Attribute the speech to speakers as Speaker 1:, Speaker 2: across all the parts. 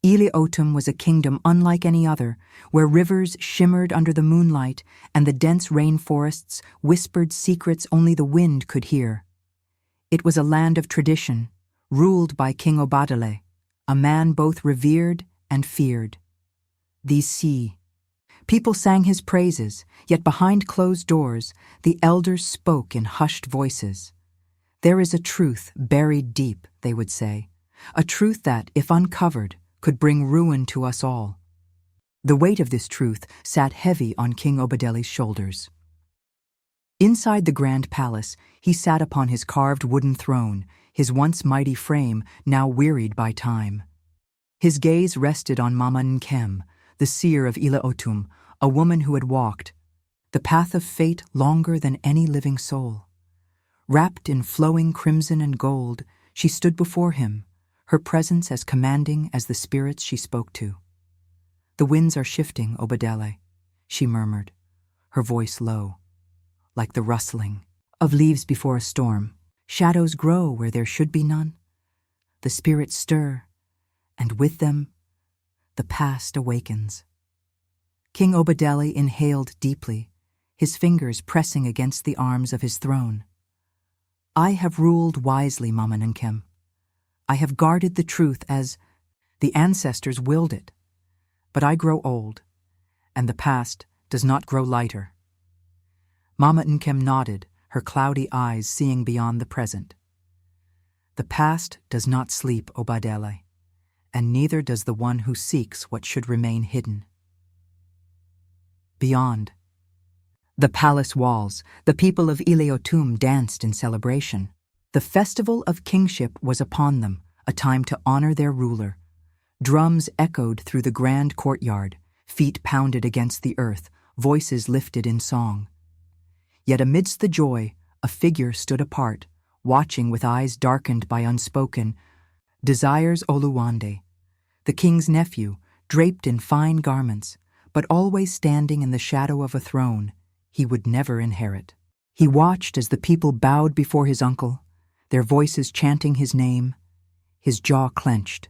Speaker 1: Ile-Otum was a kingdom unlike any other, where rivers shimmered under the moonlight and the dense rainforests whispered secrets only the wind could hear. It was a land of tradition, ruled by King Obadele, a man both revered and feared. People sang his praises, yet behind closed doors, the elders spoke in hushed voices. There is a truth buried deep, they would say, a truth that, if uncovered, could bring ruin to us all. The weight of this truth sat heavy on King Obadele's shoulders. Inside the grand palace, he sat upon his carved wooden throne, his once mighty frame now wearied by time. His gaze rested on Mama Nkem, the seer of Ile-Otum, a woman who had walked the path of fate longer than any living soul. Wrapped in flowing crimson and gold, she stood before him, her presence as commanding as the spirits she spoke to. "The winds are shifting, Obadele," she murmured, her voice low, like the rustling of leaves before a storm. "Shadows grow where there should be none. The spirits stir, and with them, the past awakens." King Obadele inhaled deeply, his fingers pressing against the arms of his throne. "I have ruled wisely, Mama Nkem. I have guarded the truth as the ancestors willed it. But I grow old, and the past does not grow lighter." Mama Nkem nodded, her cloudy eyes seeing beyond the present. "The past does not sleep, Obadele, and neither does the one who seeks what should remain hidden." Beyond the palace walls, the people of Ile-Otum danced in celebration. The festival of kingship was upon them, a time to honor their ruler. Drums echoed through the grand courtyard, feet pounded against the earth, voices lifted in song. Yet amidst the joy, a figure stood apart, watching with eyes darkened by unspoken desires. Oluwande, the king's nephew, draped in fine garments, but always standing in the shadow of a throne he would never inherit. He watched as the people bowed before his uncle, their voices chanting his name, his jaw clenched.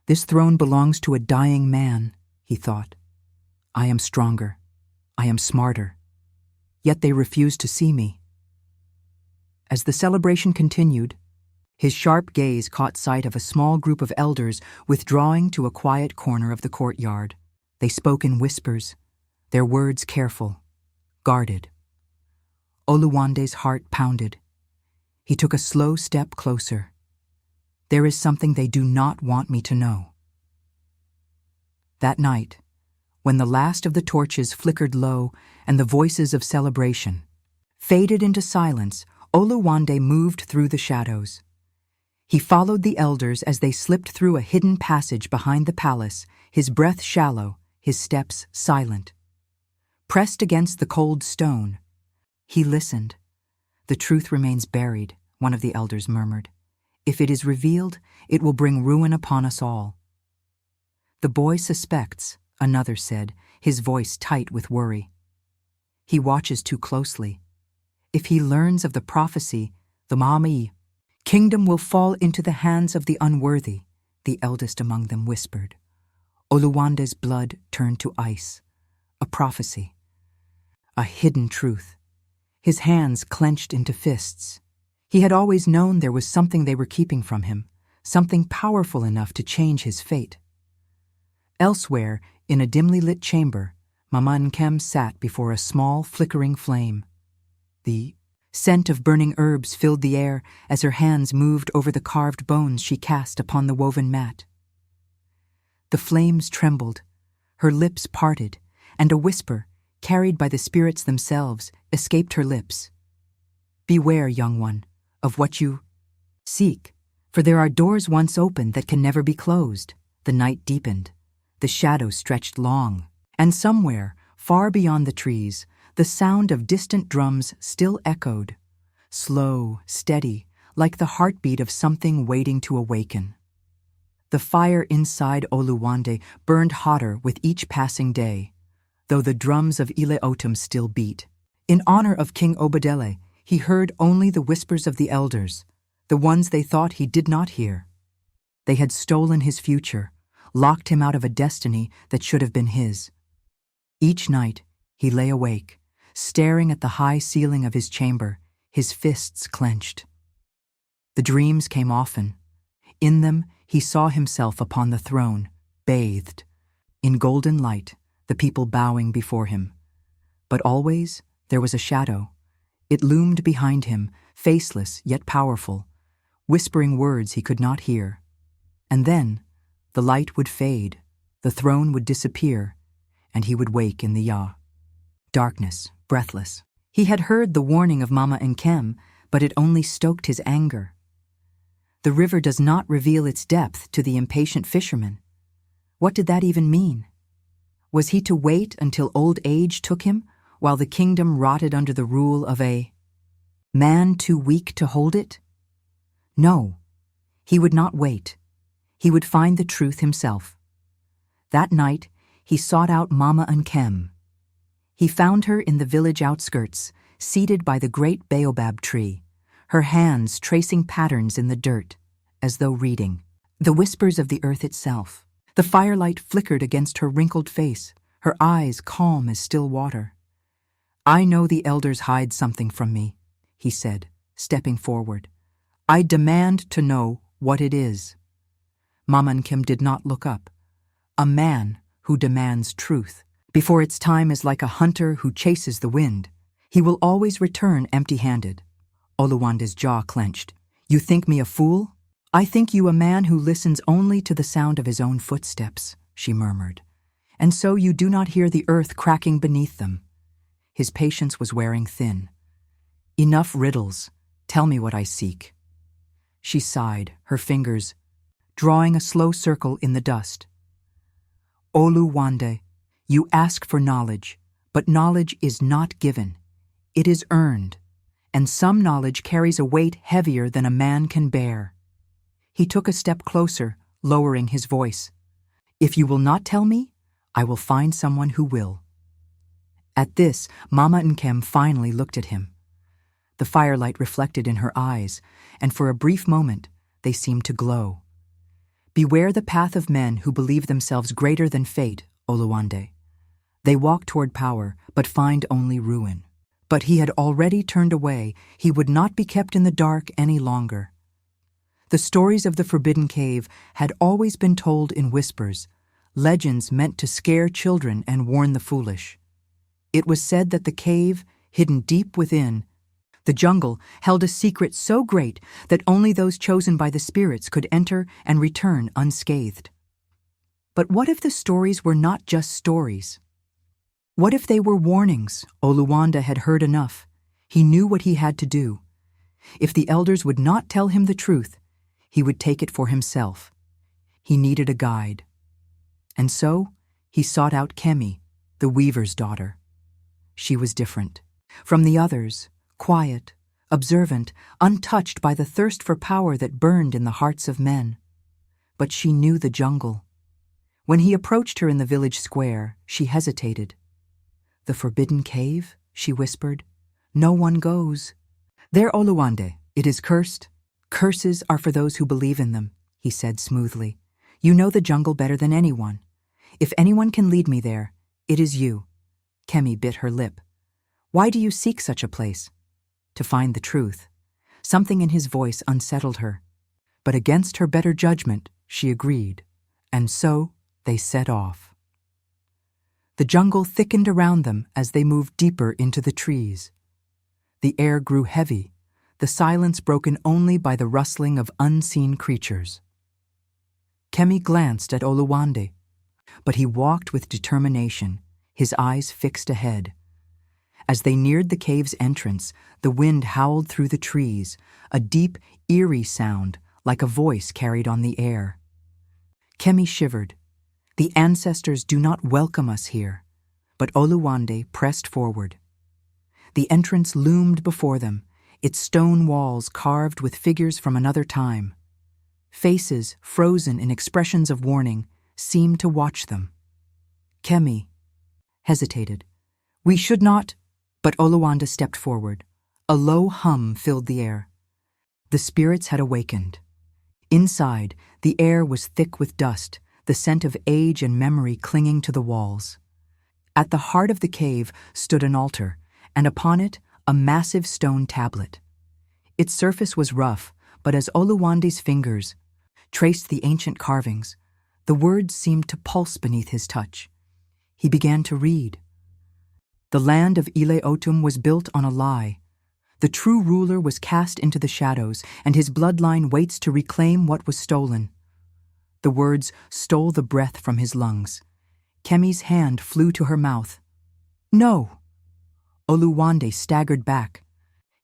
Speaker 1: "This throne belongs to a dying man," he thought. "I am stronger. I am smarter. Yet they refuse to see me." As the celebration continued, his sharp gaze caught sight of a small group of elders withdrawing to a quiet corner of the courtyard. They spoke in whispers, their words careful, guarded. Oluwande's heart pounded. He took a slow step closer. "There is something they do not want me to know." That night, when the last of the torches flickered low and the voices of celebration faded into silence, Oluwande moved through the shadows. He followed the elders as they slipped through a hidden passage behind the palace, his breath shallow, his steps silent. Pressed against the cold stone, he listened. "The truth remains buried," one of the elders murmured. "If it is revealed, it will bring ruin upon us all." "The boy suspects," another said, his voice tight with worry. "He watches too closely. If he learns of the prophecy, the Mami kingdom will fall into the hands of the unworthy," the eldest among them whispered. Oluwande's blood turned to ice. A prophecy. A hidden truth. His hands clenched into fists. He had always known there was something they were keeping from him, something powerful enough to change his fate. Elsewhere, in a dimly lit chamber, Mama Nkem sat before a small, flickering flame. The scent of burning herbs filled the air as her hands moved over the carved bones she cast upon the woven mat. The flames trembled, her lips parted, and a whisper, carried by the spirits themselves, escaped her lips. "Beware, young one, of what you seek, for there are doors once opened that can never be closed." The night deepened. The shadows stretched long, and somewhere, far beyond the trees, the sound of distant drums still echoed, slow, steady, like the heartbeat of something waiting to awaken. The fire inside Oluwande burned hotter with each passing day, though the drums of Ile-Otum still beat. In honor of King Obadele, he heard only the whispers of the elders, the ones they thought he did not hear. They had stolen his future, locked him out of a destiny that should have been his. Each night, he lay awake, staring at the high ceiling of his chamber, his fists clenched. The dreams came often. In them, he saw himself upon the throne, bathed. In golden light, the people bowing before him. But always, there was a shadow. It loomed behind him, faceless yet powerful, whispering words he could not hear. And then, the light would fade, the throne would disappear, and he would wake in the Ya. Darkness, breathless. He had heard the warning of Mama Nkem, but it only stoked his anger. The river does not reveal its depth to the impatient fisherman. What did that even mean? Was he to wait until old age took him, while the kingdom rotted under the rule of a man too weak to hold it? No, he would not wait. He would find the truth himself. That night, he sought out Mama Nkem. He found her in the village outskirts, seated by the great baobab tree, her hands tracing patterns in the dirt, as though reading. The whispers of the earth itself. The firelight flickered against her wrinkled face, her eyes calm as still water. "I know the elders hide something from me," he said, stepping forward. "I demand to know what it is." Mama Nkem did not look up. A man who demands truth before its time is like a hunter who chases the wind. He will always return empty-handed. Oluwande's jaw clenched. "You think me a fool?" "I think you a man who listens only to the sound of his own footsteps," she murmured. "And so you do not hear the earth cracking beneath them." His patience was wearing thin. "Enough riddles. Tell me what I seek." She sighed, her fingers drawing a slow circle in the dust. "Oluwande, you ask for knowledge, but knowledge is not given. It is earned, and some knowledge carries a weight heavier than a man can bear." He took a step closer, lowering his voice. "If you will not tell me, I will find someone who will." At this, Mama Nkem finally looked at him. The firelight reflected in her eyes, and for a brief moment, they seemed to glow. "Beware the path of men who believe themselves greater than fate, Oluwande. They walk toward power, but find only ruin." But he had already turned away. He would not be kept in the dark any longer. The stories of the Forbidden Cave had always been told in whispers, legends meant to scare children and warn the foolish. It was said that the cave, hidden deep within, the jungle, held a secret so great that only those chosen by the spirits could enter and return unscathed. But what if the stories were not just stories? What if they were warnings? Oluwande had heard enough. He knew what he had to do. If the elders would not tell him the truth, he would take it for himself. He needed a guide. And so, he sought out Kemi, the weaver's daughter. She was different. From the others, quiet, observant, untouched by the thirst for power that burned in the hearts of men. But she knew the jungle. When he approached her in the village square, she hesitated. "The Forbidden Cave?" she whispered. "No one goes." "There, Oluwande, it is cursed." "Curses are for those who believe in them," he said smoothly. "You know the jungle better than anyone. If anyone can lead me there, it is you." Kemi bit her lip. "Why do you seek such a place?" "To find the truth." Something in his voice unsettled her. But against her better judgment, she agreed. And so they set off. The jungle thickened around them as they moved deeper into the trees. The air grew heavy, the silence broken only by the rustling of unseen creatures. Kemi glanced at Oluwande, but he walked with determination, his eyes fixed ahead. As they neared the cave's entrance, the wind howled through the trees, a deep, eerie sound like a voice carried on the air. Kemi shivered. The ancestors do not welcome us here, but Oluwande pressed forward. The entrance loomed before them, its stone walls carved with figures from another time. Faces, frozen in expressions of warning, seemed to watch them. Kemi hesitated. "We should not—" But Oluwande stepped forward. A low hum filled the air. The spirits had awakened. Inside, the air was thick with dust, the scent of age and memory clinging to the walls. At the heart of the cave stood an altar, and upon it a massive stone tablet. Its surface was rough, but as Oluwande's fingers traced the ancient carvings, the words seemed to pulse beneath his touch. He began to read. The land of Ile-Otum was built on a lie. The true ruler was cast into the shadows, and his bloodline waits to reclaim what was stolen. The words stole the breath from his lungs. Kemi's hand flew to her mouth. No! Oluwande staggered back,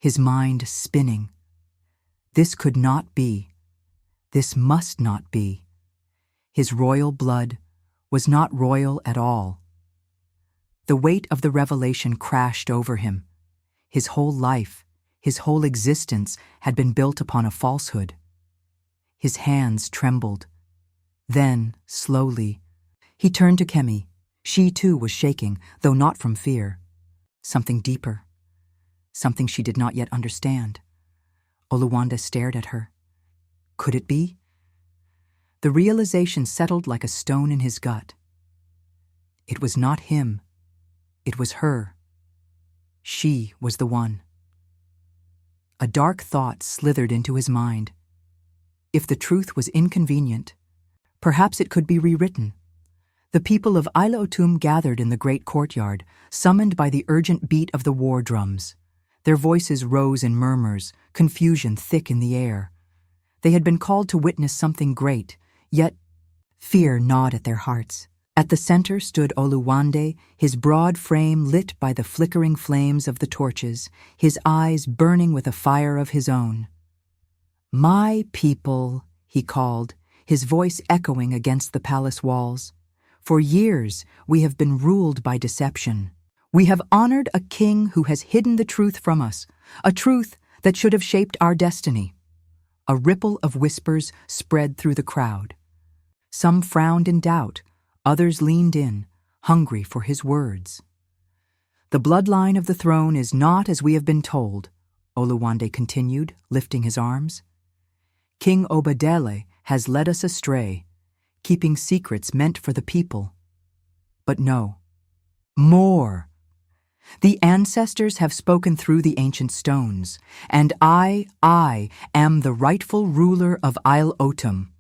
Speaker 1: his mind spinning. This could not be. This must not be. His royal blood was not royal at all. The weight of the revelation crashed over him. His whole life, his whole existence had been built upon a falsehood. His hands trembled. Then, slowly, he turned to Kemi. She too was shaking, though not from fear. Something deeper. Something she did not yet understand. Oluwande stared at her. Could it be? The realization settled like a stone in his gut. It was not him. It was her. She was the one. A dark thought slithered into his mind. If the truth was inconvenient, perhaps it could be rewritten. The people of Ile-Otum gathered in the great courtyard, summoned by the urgent beat of the war drums. Their voices rose in murmurs, confusion thick in the air. They had been called to witness something great, yet fear gnawed at their hearts. At the center stood Oluwande, his broad frame lit by the flickering flames of the torches, his eyes burning with a fire of his own. "My people," he called, his voice echoing against the palace walls. "For years we have been ruled by deception. We have honored a king who has hidden the truth from us, a truth that should have shaped our destiny." A ripple of whispers spread through the crowd. Some frowned in doubt, others leaned in, hungry for his words. "The bloodline of the throne is not as we have been told," Oluwande continued, lifting his arms. "King Obadele has led us astray, keeping secrets meant for the people. But no, more. The ancestors have spoken through the ancient stones, and I am the rightful ruler of Ile-Otum."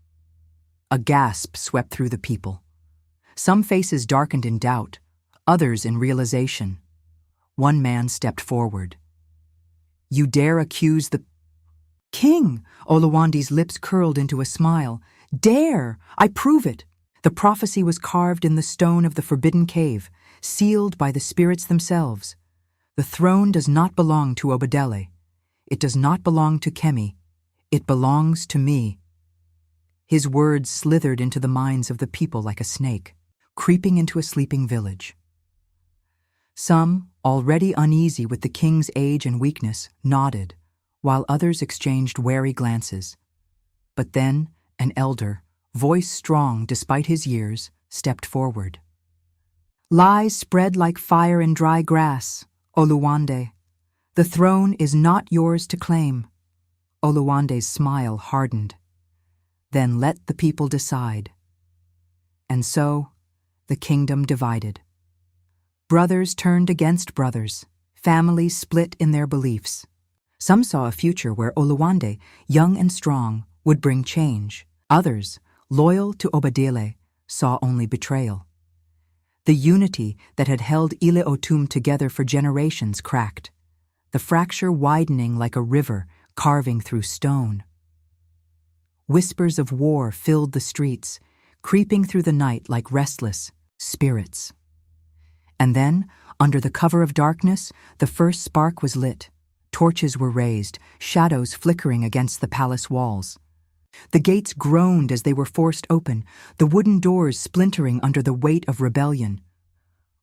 Speaker 1: A gasp swept through the people. Some faces darkened in doubt, others in realization. One man stepped forward. "You dare accuse the king?" Oluwande's lips curled into a smile. "Dare! I prove it." The prophecy was carved in the stone of the forbidden cave, sealed by the spirits themselves. The throne does not belong to Obadele. It does not belong to Kemi. It belongs to me. His words slithered into the minds of the people like a snake, creeping into a sleeping village. Some, already uneasy with the king's age and weakness, nodded, while others exchanged wary glances. But then an elder, voice strong despite his years, stepped forward. "Lies spread like fire in dry grass, Oluwande. The throne is not yours to claim." Oluwande's smile hardened. "Then let the people decide." And so, the kingdom divided. Brothers turned against brothers, families split in their beliefs. Some saw a future where Oluwande, young and strong, would bring change. Others, loyal to Obadele, saw only betrayal. The unity that had held Ile-Otum together for generations cracked, the fracture widening like a river carving through stone. Whispers of war filled the streets, creeping through the night like restless spirits. And then, under the cover of darkness, the first spark was lit. Torches were raised, shadows flickering against the palace walls. The gates groaned as they were forced open, the wooden doors splintering under the weight of rebellion.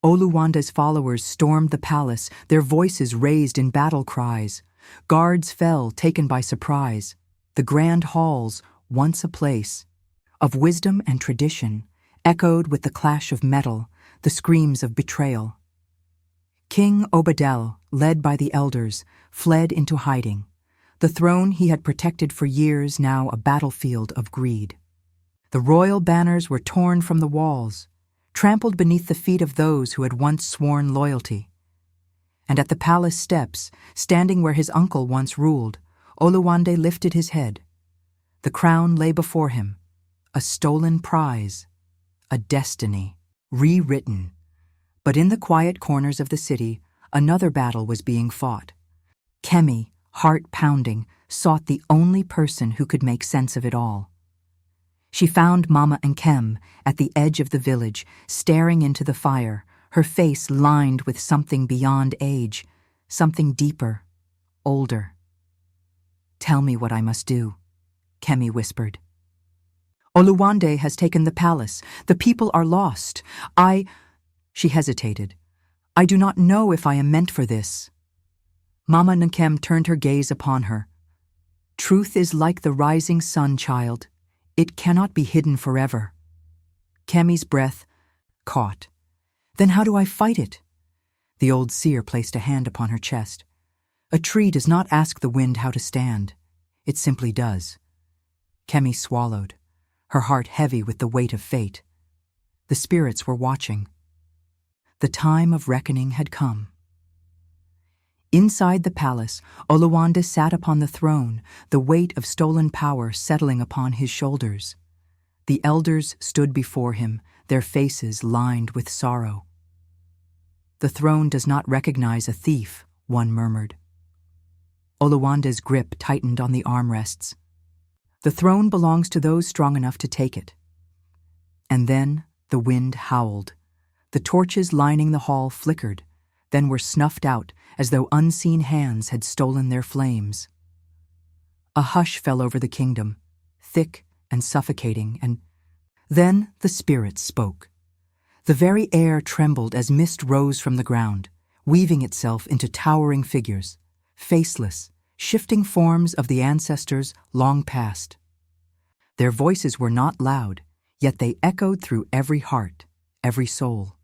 Speaker 1: Oluwande's followers stormed the palace, their voices raised in battle cries. Guards fell, taken by surprise. The grand halls, once a place of wisdom and tradition, echoed with the clash of metal, the screams of betrayal. King Obadele, led by the elders, fled into hiding. The throne he had protected for years now a battlefield of greed. The royal banners were torn from the walls, trampled beneath the feet of those who had once sworn loyalty. And at the palace steps, standing where his uncle once ruled, Oluwande lifted his head. The crown lay before him, a stolen prize, a destiny, rewritten. But in the quiet corners of the city, another battle was being fought. Kemi, heart pounding, sought the only person who could make sense of it all. She found Mama Nkem at the edge of the village, staring into the fire, her face lined with something beyond age, something deeper, older. "Tell me what I must do," Kemi whispered. "Oluwande has taken the palace. The people are lost. She hesitated. "I do not know if I am meant for this." Mama Nkem turned her gaze upon her. "Truth is like the rising sun, child. It cannot be hidden forever." Kemi's breath caught. "Then how do I fight it?" The old seer placed a hand upon her chest. "A tree does not ask the wind how to stand. It simply does." Kemi swallowed, her heart heavy with the weight of fate. The spirits were watching. The time of reckoning had come. Inside the palace, Oluwande sat upon the throne, the weight of stolen power settling upon his shoulders. The elders stood before him, their faces lined with sorrow. "The throne does not recognize a thief," one murmured. Oluwande's grip tightened on the armrests. "The throne belongs to those strong enough to take it." And then the wind howled. The torches lining the hall flickered, then were snuffed out as though unseen hands had stolen their flames. A hush fell over the kingdom, thick and suffocating, and then the spirit spoke. The very air trembled as mist rose from the ground, weaving itself into towering figures, faceless, shifting forms of the ancestors long past. Their voices were not loud, yet they echoed through every heart, every soul.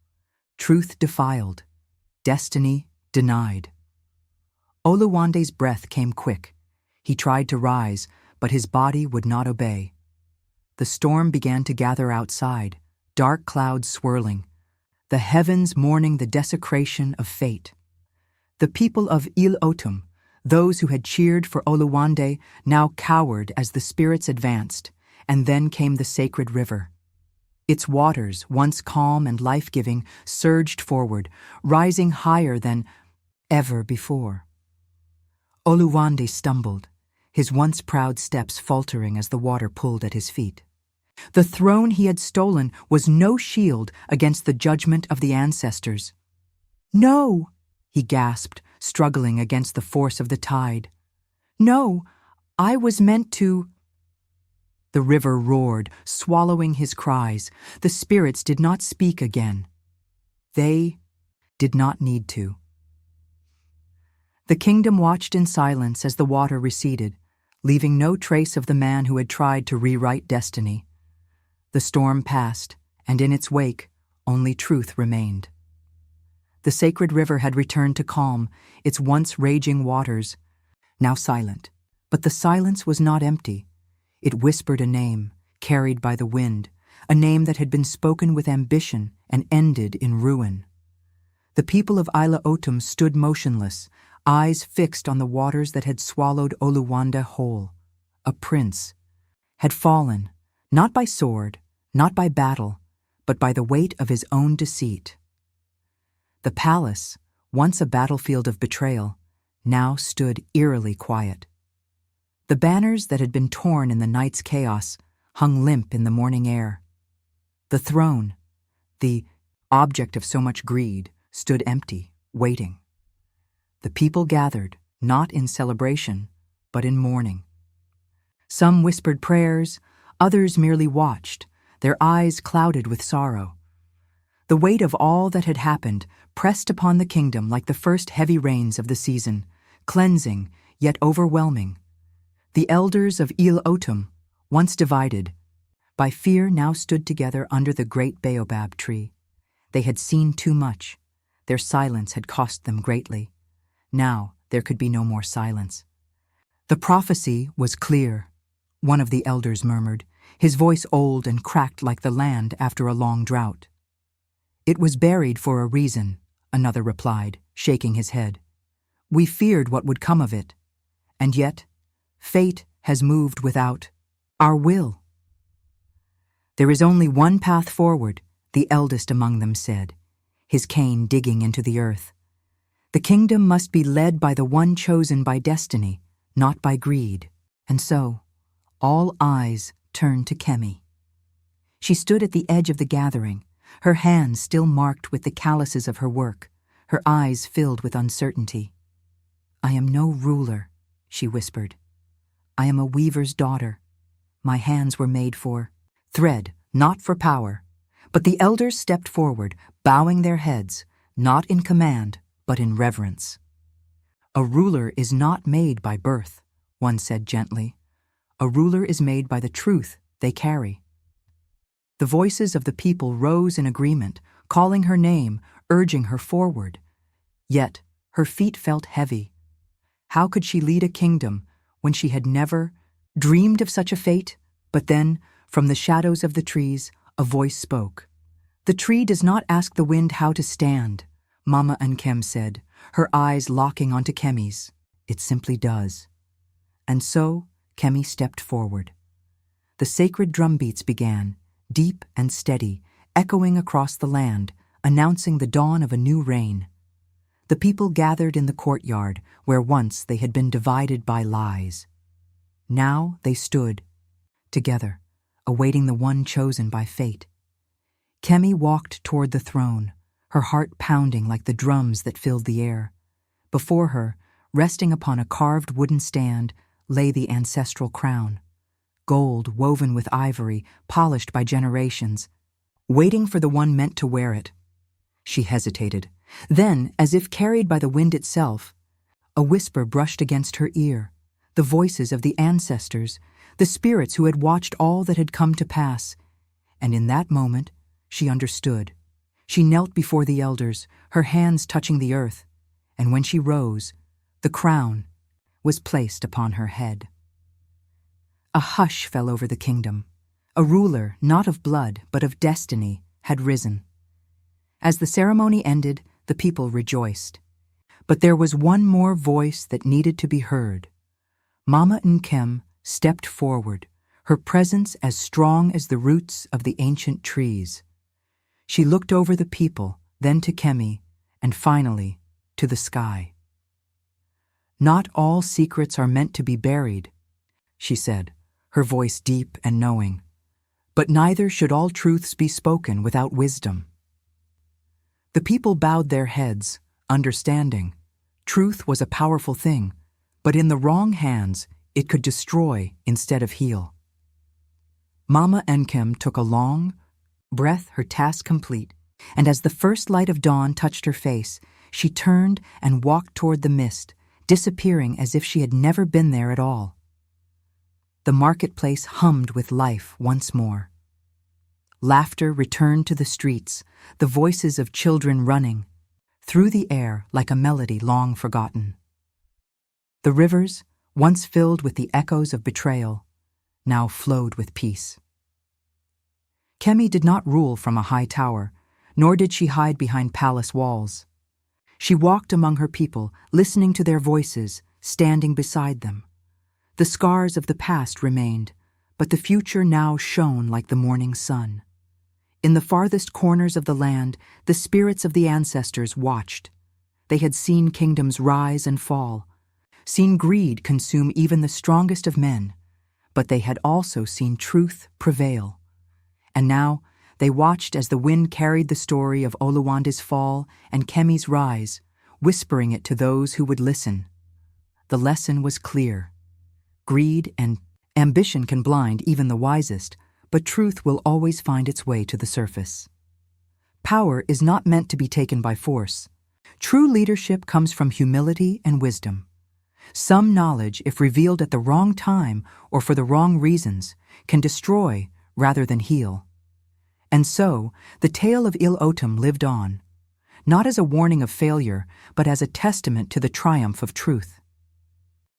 Speaker 1: Truth defiled, destiny denied. Oluwande's breath came quick. He tried to rise, but his body would not obey. The storm began to gather outside, dark clouds swirling, the heavens mourning the desecration of fate. The people of Ile-Otum, those who had cheered for Oluwande, now cowered as the spirits advanced, and then came the sacred river. Its waters, once calm and life-giving, surged forward, rising higher than ever before. Oluwande stumbled, his once proud steps faltering as the water pulled at his feet. The throne he had stolen was no shield against the judgment of the ancestors. "No," he gasped, struggling against the force of the tide. "No, I was meant to—" The river roared, swallowing his cries. The spirits did not speak again. They did not need to. The kingdom watched in silence as the water receded, leaving no trace of the man who had tried to rewrite destiny. The storm passed, and in its wake, only truth remained. The sacred river had returned to calm, its once raging waters, now silent. But the silence was not empty. It whispered a name, carried by the wind, a name that had been spoken with ambition and ended in ruin. The people of Ile-Otum stood motionless, eyes fixed on the waters that had swallowed Oluwande whole. A prince had fallen, not by sword, not by battle, but by the weight of his own deceit. The palace, once a battlefield of betrayal, now stood eerily quiet. The banners that had been torn in the night's chaos hung limp in the morning air. The throne, the object of so much greed, stood empty, waiting. The people gathered, not in celebration, but in mourning. Some whispered prayers, others merely watched, their eyes clouded with sorrow. The weight of all that had happened pressed upon the kingdom like the first heavy rains of the season, cleansing yet overwhelming. The elders of Ile-Otum, once divided, by fear now stood together under the great baobab tree. They had seen too much. Their silence had cost them greatly. Now there could be no more silence. "The prophecy was clear," one of the elders murmured, his voice old and cracked like the land after a long drought. "It was buried for a reason," another replied, shaking his head. "We feared what would come of it, and yet fate has moved without our will." "There is only one path forward," the eldest among them said, his cane digging into the earth. "The kingdom must be led by the one chosen by destiny, not by greed." And so, all eyes turned to Kemi. She stood at the edge of the gathering, her hands still marked with the calluses of her work, her eyes filled with uncertainty. "I am no ruler," she whispered. "I am a weaver's daughter. My hands were made for thread, not for power." But the elders stepped forward, bowing their heads, not in command, but in reverence. "A ruler is not made by birth," one said gently. "A ruler is made by the truth they carry." The voices of the people rose in agreement, calling her name, urging her forward. Yet her feet felt heavy. How could she lead a kingdom when she had never dreamed of such a fate? But then, from the shadows of the trees, a voice spoke. "The tree does not ask the wind how to stand," Mama Nkem said, her eyes locking onto Kemi's. "It simply does." And so Kemi stepped forward. The sacred drumbeats began, deep and steady, echoing across the land, announcing the dawn of a new reign. The people gathered in the courtyard where once they had been divided by lies. Now they stood, together, awaiting the one chosen by fate. Kemi walked toward the throne, her heart pounding like the drums that filled the air. Before her, resting upon a carved wooden stand, lay the ancestral crown, gold woven with ivory, polished by generations, waiting for the one meant to wear it. She hesitated. Then, as if carried by the wind itself, a whisper brushed against her ear, the voices of the ancestors, the spirits who had watched all that had come to pass. And in that moment, she understood. She knelt before the elders, her hands touching the earth, and when she rose, the crown was placed upon her head. A hush fell over the kingdom. A ruler, not of blood, but of destiny, had risen. As the ceremony ended, the people rejoiced. But there was one more voice that needed to be heard. Mama Nkem stepped forward, her presence as strong as the roots of the ancient trees. She looked over the people, then to Kemi, and finally to the sky. "Not all secrets are meant to be buried," she said, her voice deep and knowing. "But neither should all truths be spoken without wisdom." The people bowed their heads, understanding. Truth was a powerful thing, but in the wrong hands, it could destroy instead of heal. Mama Nkem took a long breath, her task complete, and as the first light of dawn touched her face, she turned and walked toward the mist, disappearing as if she had never been there at all. The marketplace hummed with life once more. Laughter returned to the streets, the voices of children running through the air like a melody long forgotten. The rivers, once filled with the echoes of betrayal, now flowed with peace. Kemi did not rule from a high tower, nor did she hide behind palace walls. She walked among her people, listening to their voices, standing beside them. The scars of the past remained, but the future now shone like the morning sun. In the farthest corners of the land, the spirits of the ancestors watched. They had seen kingdoms rise and fall, seen greed consume even the strongest of men, but they had also seen truth prevail. And now they watched as the wind carried the story of Oluwande's fall and Kemi's rise, whispering it to those who would listen. The lesson was clear. Greed and ambition can blind even the wisest, but truth will always find its way to the surface. Power is not meant to be taken by force. True leadership comes from humility and wisdom. Some knowledge, if revealed at the wrong time or for the wrong reasons, can destroy rather than heal. And so, the tale of Ile-Otum lived on, not as a warning of failure, but as a testament to the triumph of truth.